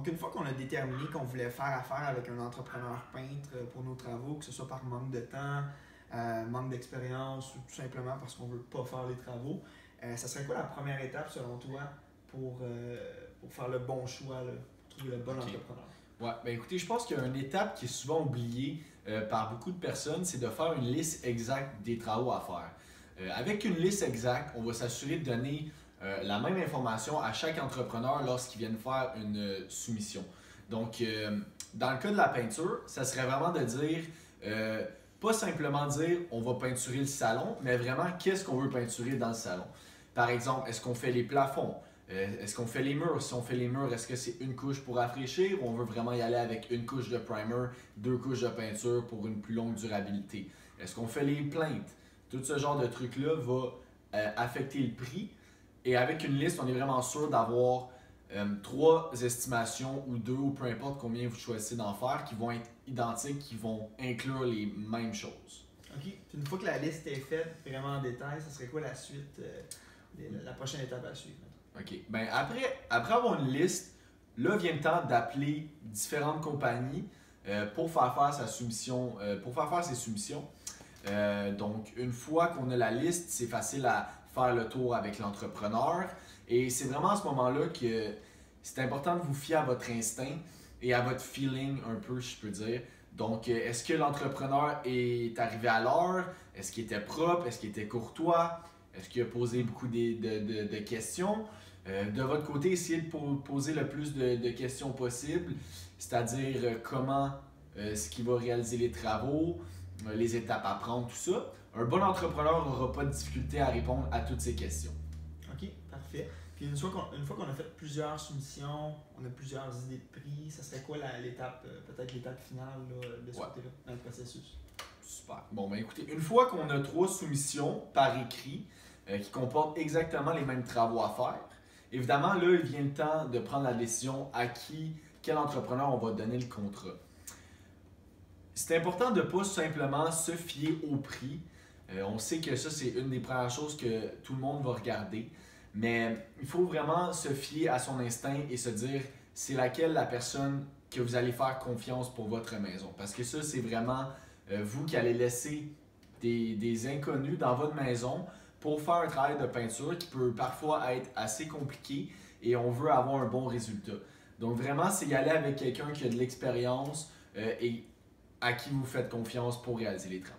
Donc, une fois qu'on a déterminé qu'on voulait faire affaire avec un entrepreneur peintre pour nos travaux, que ce soit par manque de temps, manque d'expérience ou tout simplement parce qu'on ne veut pas faire les travaux, ça serait quoi la première étape selon toi pour faire le bon choix, là, pour trouver le bon entrepreneur? Ouais, ben écoutez, je pense qu'il y a une étape qui est souvent oubliée par beaucoup de personnes, c'est de faire une liste exacte des travaux à faire. Avec une liste exacte, on va s'assurer de donner la même information à chaque entrepreneur lorsqu'ils viennent faire une soumission. Donc, dans le cas de la peinture, ça serait vraiment de dire, pas simplement dire on va peinturer le salon, mais vraiment qu'est-ce qu'on veut peinturer dans le salon. Par exemple, est-ce qu'on fait les plafonds? Est-ce qu'on fait les murs? Si on fait les murs, est-ce que c'est une couche pour rafraîchir ou on veut vraiment y aller avec une couche de primer, deux couches de peinture pour une plus longue durabilité? Est-ce qu'on fait les plaintes? Tout ce genre de trucs-là va affecter le prix. Et avec une liste, on est vraiment sûr d'avoir trois estimations ou deux, ou peu importe combien vous choisissez d'en faire, qui vont être identiques, qui vont inclure les mêmes choses. OK. Puis une fois que la liste est faite vraiment en détail, ça serait quoi la suite, la prochaine étape à suivre? OK. Ben après avoir une liste, là vient le temps d'appeler différentes compagnies pour faire faire sa soumission, pour faire faire ses soumissions. Donc, une fois qu'on a la liste, c'est facile à faire le tour avec l'entrepreneur. Et c'est vraiment à ce moment-là que c'est important de vous fier à votre instinct et à votre feeling un peu, je peux dire. Donc, est-ce que l'entrepreneur est arrivé à l'heure? Est-ce qu'il était propre? Est-ce qu'il était courtois? Est-ce qu'il a posé beaucoup de questions? De votre côté, essayez de poser le plus de questions possible, c'est-à-dire comment est-ce qu'il va réaliser les travaux, les étapes à prendre, tout ça. Un bon entrepreneur n'aura pas de difficulté à répondre à toutes ces questions. OK, parfait. Puis une fois qu'on a fait plusieurs soumissions, on a plusieurs idées de prix, ça serait quoi l'étape, peut-être l'étape finale là, de ce côté-là, dans le processus? Super. Bon, ben écoutez, une fois qu'on a trois soumissions par écrit qui comportent exactement les mêmes travaux à faire, évidemment, là, il vient le temps de prendre la décision à quel entrepreneur on va donner le contrat. C'est important de ne pas simplement se fier au prix. On sait que ça, c'est une des premières choses que tout le monde va regarder. Mais il faut vraiment se fier à son instinct et se dire c'est laquelle la personne que vous allez faire confiance pour votre maison. Parce que ça, c'est vraiment vous qui allez laisser des inconnus dans votre maison pour faire un travail de peinture qui peut parfois être assez compliqué et on veut avoir un bon résultat. Donc vraiment, c'est y aller avec quelqu'un qui a de l'expérience et à qui vous faites confiance pour réaliser les travaux.